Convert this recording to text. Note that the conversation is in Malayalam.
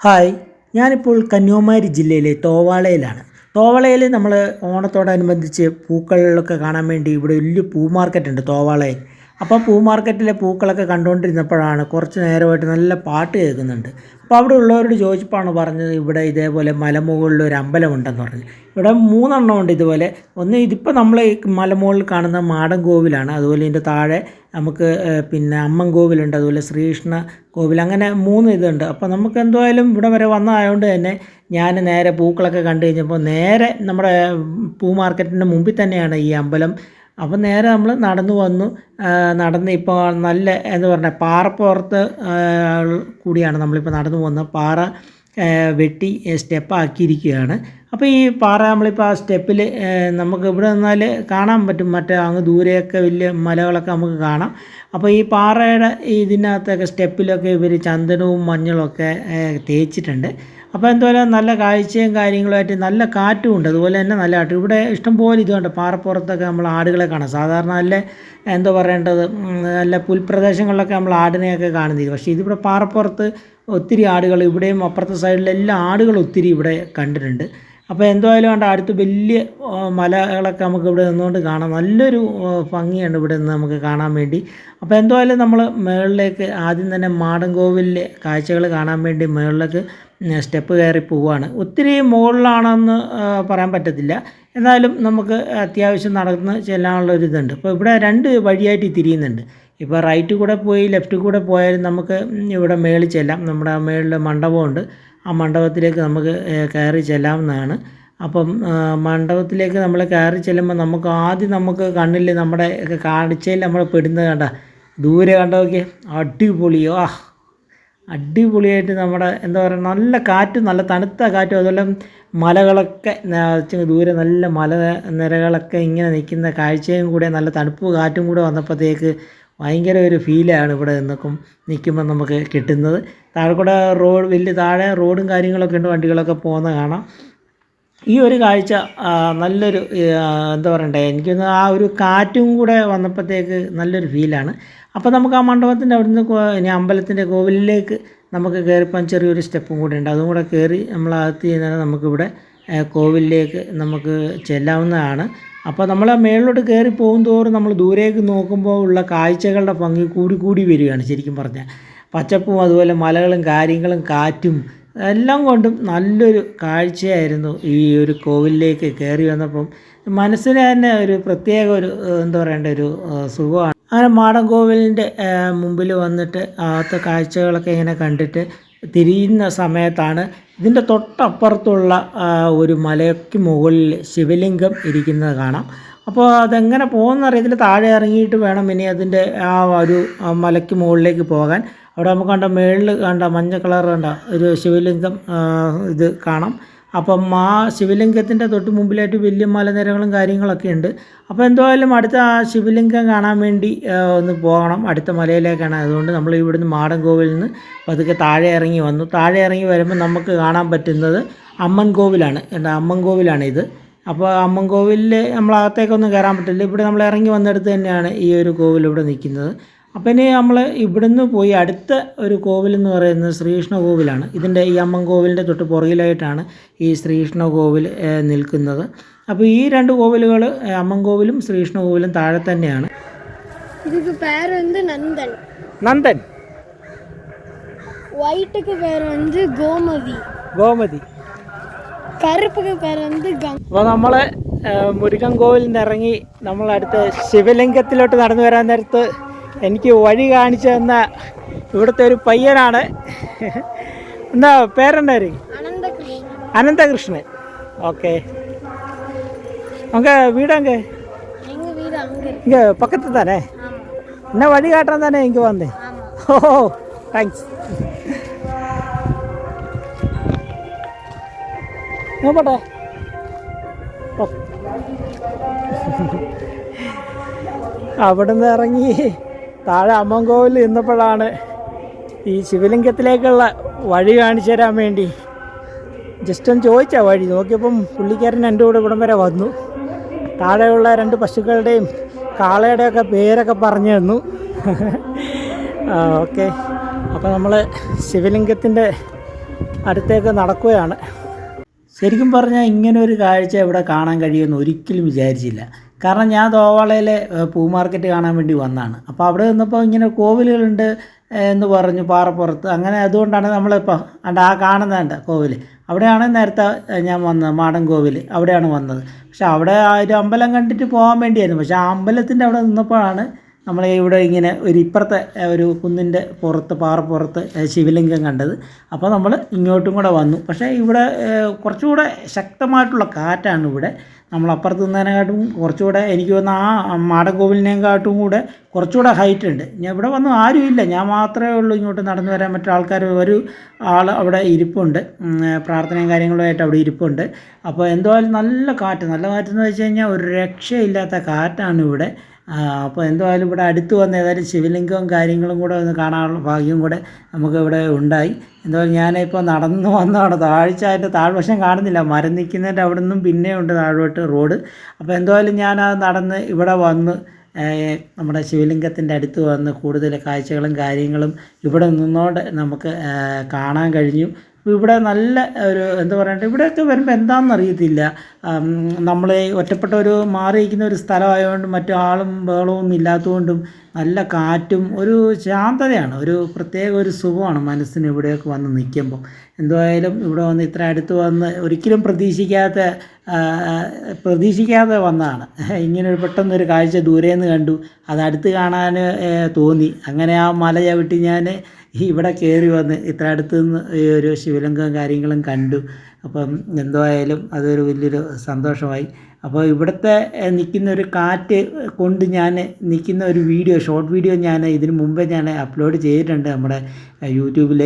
ഹായ്, ഞാനിപ്പോൾ കന്യാകുമാരി ജില്ലയിലെ തോവാളയിലാണ്. തോവാളയിൽ നമ്മൾ ഓണത്തോടനുബന്ധിച്ച് പൂക്കളിലൊക്കെ കാണാൻ വേണ്ടി ഇവിടെ വലിയ പൂ മാർക്കറ്റുണ്ട് തോവാളയിൽ. അപ്പോൾ പൂ മാർക്കറ്റിലെ പൂക്കളൊക്കെ കണ്ടുകൊണ്ടിരുന്നപ്പോഴാണ് കുറച്ച് നേരമായിട്ട് നല്ല പാട്ട് കേൾക്കുന്നുണ്ട്. അപ്പോൾ അവിടെ ഉള്ളവരോട് ചോദിച്ചപ്പോഴാണ് പറഞ്ഞത് ഇവിടെ ഇതേപോലെ മലമുകളിൽ ഒരു അമ്പലമുണ്ടെന്ന് പറഞ്ഞു. ഇവിടെ 3 ഉണ്ട് ഇതുപോലെ. ഒന്ന് ഇതിപ്പോൾ നമ്മൾ ഈ മലമുകളിൽ കാണുന്ന മാടൻ കോവിലാണ്. അതുപോലെ ഇതിൻ്റെ താഴെ നമുക്ക് പിന്നെ അമ്മൻ കോവിലുണ്ട്, അതുപോലെ ശ്രീകൃഷ്ണ കോവിൽ, അങ്ങനെ 3 ഇതുണ്ട്. അപ്പോൾ നമുക്ക് എന്തായാലും ഇവിടെ വരെ വന്നതായതുകൊണ്ട് തന്നെ ഞാൻ നേരെ പൂക്കളൊക്കെ കണ്ടു കഴിഞ്ഞപ്പോൾ നേരെ നമ്മുടെ പൂ മാർക്കറ്റിൻ്റെ മുമ്പിൽ തന്നെയാണ് ഈ അമ്പലം. അപ്പം നേരെ നമ്മൾ നടന്നു വന്നു. നടന്ന് ഇപ്പോൾ നല്ല എന്താ പറയുക പാറപ്പുറത്ത് കൂടിയാണ് നമ്മളിപ്പോൾ നടന്നു പോകുന്നത്. പാറ വെട്ടി സ്റ്റെപ്പാക്കിയിരിക്കുകയാണ്. അപ്പോൾ ഈ പാറ നമ്മളിപ്പോൾ ആ സ്റ്റെപ്പിൽ നമുക്ക് ഇവിടെ നിന്നാൽ കാണാൻ പറ്റും, മറ്റേ അങ്ങ് ദൂരെയൊക്കെ വലിയ മലകളൊക്കെ നമുക്ക് കാണാം. അപ്പോൾ ഈ പാറയുടെ ഇതിനകത്തൊക്കെ സ്റ്റെപ്പിലൊക്കെ ഇവർ ചന്ദനവും മഞ്ഞളൊക്കെ തേച്ചിട്ടുണ്ട്. അപ്പോൾ എന്തായാലും നല്ല കാഴ്ചയും കാര്യങ്ങളുമായിട്ട് നല്ല കാറ്റും ഉണ്ട്. അതുപോലെ തന്നെ നല്ല കാറ്റും. ഇവിടെ ഇഷ്ടംപോലെ ഇതുണ്ട്. പാറപ്പുറത്തൊക്കെ നമ്മൾ ആടുകളെ കാണാം. സാധാരണ നല്ല എന്താ പറയേണ്ടത്, നല്ല പുൽപ്രദേശങ്ങളിലൊക്കെ നമ്മൾ ആടിനെയൊക്കെ കാണുന്നത്. പക്ഷേ ഇതിവിടെ പാറപ്പുറത്ത് ഒത്തിരി ആടുകൾ, ഇവിടെയും അപ്പുറത്തെ സൈഡിലെല്ലാം ആടുകൾ ഒത്തിരി ഇവിടെ കണ്ടിട്ടുണ്ട്. അപ്പോൾ എന്തായാലും കണ്ട അടുത്ത് വലിയ മലകളൊക്കെ നമുക്ക് ഇവിടെ നിന്നുകൊണ്ട് കാണാം. നല്ലൊരു ഭംഗിയാണ് ഇവിടെ നിന്ന് നമുക്ക് കാണാൻ വേണ്ടി. അപ്പോൾ എന്തായാലും നമ്മൾ മുകളിലേക്ക് ആദ്യം തന്നെ മാടൻ കോവിലിലെ കാഴ്ചകൾ കാണാൻ വേണ്ടി മുകളിലേക്ക് സ്റ്റെപ്പ് കയറി പോവുകയാണ്. ഒത്തിരി മുകളിലാണെന്ന് പറയാൻ പറ്റത്തില്ല, എന്നാലും നമുക്ക് അത്യാവശ്യം നടന്ന് ചെല്ലാനുള്ളൊരിതുണ്ട്. ഇപ്പോൾ ഇവിടെ 2 വഴിയായിട്ട് തിരിയുന്നുണ്ട്. ഇപ്പോൾ റൈറ്റ് കൂടെ പോയി ലെഫ്റ്റ് കൂടെ പോയാലും നമുക്ക് ഇവിടെ മേളിൽ ചെല്ലാം. നമ്മുടെ മേളിൽ മണ്ഡപമുണ്ട്. ആ മണ്ഡപത്തിലേക്ക് നമുക്ക് കയറി ചെല്ലാവുന്നതാണ്. അപ്പം മണ്ഡപത്തിലേക്ക് നമ്മൾ കയറി ചെല്ലുമ്പോൾ നമുക്ക് ആദ്യം നമുക്ക് കണ്ണിൽ നമ്മുടെ കാഴ്ചയിൽ നമ്മൾ പെടുന്നത് കണ്ട ദൂരെ കണ്ടോക്കെ അടിപൊളിയോ അടിപൊളിയായിട്ട് നമ്മുടെ എന്താ പറയുക നല്ല കാറ്റും നല്ല തണുത്ത കാറ്റും, അതുപോലെ മലകളൊക്കെ ദൂരെ നല്ല മലനിരകളൊക്കെ ഇങ്ങനെ നിൽക്കുന്ന കാഴ്ചയും കൂടെ നല്ല തണുപ്പ് കാറ്റും കൂടെ വന്നപ്പോഴത്തേക്ക് ഭയങ്കര ഒരു ഫീലാണ് ഇവിടെ നിൽക്കുമ്പോൾ നമുക്ക് കിട്ടുന്നത്. താഴെ കൂടെ വലിയ താഴെ റോഡും കാര്യങ്ങളൊക്കെ ഉണ്ട്, വണ്ടികളൊക്കെ പോകുന്നത് കാണാം. ഈ ഒരു കാഴ്ച നല്ലൊരു എന്താ പറയണ്ടേ, എനിക്കൊന്ന് ആ ഒരു കാറ്റും കൂടെ വന്നപ്പോഴത്തേക്ക് നല്ലൊരു ഫീലാണ്. അപ്പോൾ നമുക്ക് ആ മണ്ഡപത്തിൻ്റെ അവിടുന്ന് ഇനി അമ്പലത്തിൻ്റെ കോവിലിലേക്ക് നമുക്ക് കയറിപ്പം ചെറിയൊരു സ്റ്റെപ്പും കൂടെ ഉണ്ട്. അതും കൂടെ കയറി നമ്മളകത്ത് ചെയ്യുന്നതിന് നമുക്കിവിടെ കോവിലിലേക്ക് നമുക്ക് ചെല്ലാവുന്നതാണ്. അപ്പോൾ നമ്മൾ മേളിലോട്ട് കയറി പോകും തോറും നമ്മൾ ദൂരേക്ക് നോക്കുമ്പോൾ ഉള്ള കാഴ്ചകളുടെ ഭംഗി കൂടി വരികയാണ്. ശരിക്കും പറഞ്ഞാൽ പച്ചപ്പും അതുപോലെ മലകളും കാര്യങ്ങളും കാറ്റും എല്ലാം കൊണ്ടും നല്ലൊരു കാഴ്ചയായിരുന്നു. ഈ ഒരു കോവിലിലേക്ക് കയറി വന്നപ്പം മനസ്സിന് തന്നെ ഒരു പ്രത്യേക ഒരു എന്താ പറയേണ്ട ഒരു സുഖമാണ്. അങ്ങനെ മാടൻ കോവിലിൻ്റെ മുമ്പിൽ വന്നിട്ട് അകത്തെ കാഴ്ചകളൊക്കെ ഇങ്ങനെ കണ്ടിട്ട് തിരിയുന്ന സമയത്താണ് ഇതിൻ്റെ തൊട്ടപ്പുറത്തുള്ള ഒരു മലയ്ക്ക് മുകളിൽ ശിവലിംഗം ഇരിക്കുന്നത് കാണാം. അപ്പോൾ അതെങ്ങനെ പോകുന്നറിയത്തില്ല. താഴെ ഇറങ്ങിയിട്ട് വേണം ഇനി അതിൻ്റെ ആ ഒരു മലയ്ക്ക് മുകളിലേക്ക് പോകാൻ. അവിടെ നമുക്ക് കണ്ട മേളിൽ കണ്ട മഞ്ഞ കളർ കണ്ട ഒരു ശിവലിംഗം ഇത് കാണാം. അപ്പം ആ ശിവലിംഗത്തിൻ്റെ തൊട്ട് മുമ്പിലായിട്ട് വലിയ മലനിരകളും കാര്യങ്ങളൊക്കെ ഉണ്ട്. അപ്പോൾ എന്തായാലും അടുത്ത ആ ശിവലിംഗം കാണാൻ വേണ്ടി ഒന്ന് പോകണം, അടുത്ത മലയിലേക്കാണ്. അതുകൊണ്ട് നമ്മൾ ഇവിടുന്ന് മാടൻ കോവിലിൽ നിന്ന് പതുക്കെ താഴെ ഇറങ്ങി വന്നു. താഴെ ഇറങ്ങി വരുമ്പോൾ നമുക്ക് കാണാൻ പറ്റുന്നത് അമ്മൻ കോവിലാണ്. അമ്മൻ കോവിലാണ് ഇത്. അപ്പോൾ അമ്മൻ കോവിലിൽ നമ്മളകത്തേക്കൊന്നും കയറാൻ പറ്റില്ല. ഇവിടെ നമ്മൾ ഇറങ്ങി വന്നിടത്ത് തന്നെയാണ് ഈ ഒരു കോവിൽ ഇവിടെ നിൽക്കുന്നത്. അപ്പം ഇനി നമ്മൾ ഇവിടുന്ന് പോയി അടുത്ത ഒരു കോവിലെന്ന് പറയുന്നത് ശ്രീകൃഷ്ണ കോവിലാണ്. ഇതിൻ്റെ ഈ അമ്മൻ കോവിലിൻ്റെ തൊട്ട് പുറകിലായിട്ടാണ് ഈ ശ്രീകൃഷ്ണ കോവിൽ നിൽക്കുന്നത്. അപ്പോൾ ഈ 2 കോവിലുകൾ അമ്മൻ കോവിലും ശ്രീകൃഷ്ണ കോവിലും താഴെ തന്നെയാണ്. இதுக்கு பேர் வந்து நந்தன். നന്ദൻ. ஒயிட்டுக்கு பேர் வந்து கோமதி. ഗോമതി. கருப்புக்கு பேர் வந்து അപ്പോൾ നമ്മൾ മുരുകൻ കോവിലിൽ നിന്ന് ഇറങ്ങി നമ്മൾ അടുത്ത ശിവലിംഗത്തിലോട്ട് നടന്നു വരാൻ നേരത്ത് എനിക്ക് വഴി കാണിച്ചു തന്ന ഇവിടുത്തെ ഒരു പയ്യനാണ്. എന്താ പേരെന്തായിരിക്കും? അനന്തകൃഷ്ണൻ. ഓക്കെ, നമുക്ക് വീടങ്ങ് ഇങ്ങ പക്കത്ത് തന്നെ എന്നെ വഴി കാട്ടാൻ തന്നെ എനിക്ക് വന്നേ. ഓ താങ്ക്സ്. നോക്കട്ടെ. അവിടുന്ന് ഇറങ്ങി താഴെ അമ്മൻ കോവിൽ നിന്നപ്പോഴാണ് ഈ ശിവലിംഗത്തിലേക്കുള്ള വഴി കാണിച്ചു തരാൻ വേണ്ടി ജസ്റ്റ് ഒന്ന് ചോദിച്ചാൽ വഴി നോക്കിയപ്പം പുള്ളിക്കാരൻ എൻ്റെ കൂടെ ഇവിടം വരെ വന്നു. താഴെയുള്ള 2 പശുക്കളുടെയും കാളയുടെയൊക്കെ പേരൊക്കെ പറഞ്ഞു തന്നു. ഓക്കെ, അപ്പോൾ നമ്മൾ ശിവലിംഗത്തിൻ്റെ അടുത്തേക്ക് നടക്കുകയാണ്. ശരിക്കും പറഞ്ഞാൽ ഇങ്ങനെ ഒരു കാഴ്ച ഇവിടെ കാണാൻ കഴിയുമെന്ന് ഒരിക്കലും വിചാരിച്ചില്ല. കാരണം ഞാൻ തോവാളയിലെ പൂ മാർക്കറ്റ് കാണാൻ വേണ്ടി വന്നതാണ്. അപ്പോൾ അവിടെ നിന്നപ്പോൾ ഇങ്ങനെ കോവിലുകളുണ്ട് എന്ന് പറഞ്ഞു പാറപ്പുറത്ത്. അങ്ങനെ അതുകൊണ്ടാണ് നമ്മളിപ്പോൾ ആ കാണുന്നതുണ്ട് കോവിൽ. അവിടെയാണ് നേരത്തെ ഞാൻ വന്നത്, മാടൻ കോവിൽ അവിടെയാണ് വന്നത്. പക്ഷെ അവിടെ ആ ഒരു അമ്പലം കണ്ടിട്ട് പോകാൻ വേണ്ടിയായിരുന്നു. പക്ഷേ ആ അമ്പലത്തിൻ്റെ അവിടെ നിന്നപ്പോഴാണ് നമ്മൾ ഇവിടെ ഇങ്ങനെ ഒരു ഇപ്പുറത്തെ ഒരു കുന്നിൻ്റെ പുറത്ത് പാറപ്പുറത്ത് ശിവലിംഗം കണ്ടത്. അപ്പോൾ നമ്മൾ ഇങ്ങോട്ടും കൂടെ വന്നു. പക്ഷേ ഇവിടെ കുറച്ചുകൂടെ ശക്തമായിട്ടുള്ള കാറ്റാണ് ഇവിടെ. നമ്മളപ്പുറത്ത് നിന്നതിനെക്കാട്ടും കുറച്ചുകൂടെ എനിക്ക് തോന്നുന്നു ആ മാടൻകോവിലിനെക്കാട്ടും കൂടെ കുറച്ചുകൂടെ ഹൈറ്റ് ഉണ്ട്. ഞാൻ ഇവിടെ വന്നു ആരുമില്ല, ഞാൻ മാത്രമേ ഉള്ളൂ ഇങ്ങോട്ട് നടന്നു വരാൻ. മറ്റു ആൾക്കാർ ഒരു ആൾ അവിടെ ഇരിപ്പുണ്ട്, പ്രാർത്ഥനയും കാര്യങ്ങളുമായിട്ട് അവിടെ ഇരിപ്പുണ്ട്. അപ്പോൾ എന്തായാലും നല്ല കാറ്റെന്ന് വെച്ച് കഴിഞ്ഞാൽ ഒരു രക്ഷയില്ലാത്ത കാറ്റാണ് ഇവിടെ. അപ്പോൾ എന്തായാലും ഇവിടെ അടുത്ത് വന്ന് ഏതായാലും ശിവലിംഗവും കാര്യങ്ങളും കൂടെ ഒന്ന് കാണാനുള്ള ഭാഗ്യം കൂടെ നമുക്ക് ഇവിടെ ഉണ്ടായി. എന്തായാലും ഞാനിപ്പോൾ നടന്നു വന്നതാണ്. അതിൻ്റെ താഴ്വശം കാണുന്നില്ല, മരം നിൽക്കുന്നതിൻ്റെ അവിടെ നിന്നും പിന്നെ ഉണ്ട് താഴോട്ട് റോഡ്. അപ്പോൾ എന്തായാലും ഞാനത് നടന്ന് ഇവിടെ വന്ന് നമ്മുടെ ശിവലിംഗത്തിൻ്റെ അടുത്ത് വന്ന് കൂടുതൽ കാഴ്ചകളും കാര്യങ്ങളും ഇവിടെ നിന്നോണ്ട് നമുക്ക് കാണാൻ കഴിഞ്ഞു. ഇവിടെ നല്ല ഒരു എന്താ പറയണ്ടേ, ഇവിടെയൊക്കെ വരുമ്പോൾ എന്താണെന്ന് അറിയത്തില്ല. നമ്മൾ ഒറ്റപ്പെട്ട ഒരു മാറിയിരിക്കുന്ന ഒരു സ്ഥലമായതുകൊണ്ട് മറ്റു ആളും ബഹളവും ഒന്നും ഇല്ലാത്തതുകൊണ്ടും നല്ല കാറ്റും ഒരു ശാന്തതയാണ്, ഒരു പ്രത്യേക ഒരു സുഖമാണ് മനസ്സിന് ഇവിടെയൊക്കെ വന്ന് നിൽക്കുമ്പോൾ. എന്തായാലും ഇവിടെ വന്ന് ഇത്ര അടുത്ത് വന്ന് ഒരിക്കലും പ്രതീക്ഷിക്കാതെ വന്നതാണ്. ഇങ്ങനെ പെട്ടെന്നൊരു കാഴ്ച ദൂരെ നിന്ന് കണ്ടു, അത് അടുത്ത് കാണാൻ തോന്നി. അങ്ങനെ ആ മല ചവിട്ടി ഞാൻ ഇവിടെ കയറി വന്ന് ഇത്ര അടുത്ത് നിന്ന് ഈ ഒരു ശിവലിംഗവും കാര്യങ്ങളും കണ്ടു. അപ്പം എന്തായാലും അതൊരു വലിയൊരു സന്തോഷമായി. അപ്പോൾ ഇവിടുത്തെ നിൽക്കുന്ന ഒരു കാറ്റ് കൊണ്ട് ഞാൻ നിൽക്കുന്ന ഒരു വീഡിയോ, ഷോർട്ട് വീഡിയോ ഞാൻ ഇതിന് മുമ്പേ ഞാൻ അപ്ലോഡ് ചെയ്തിട്ടുണ്ട് നമ്മുടെ യൂട്യൂബിൽ.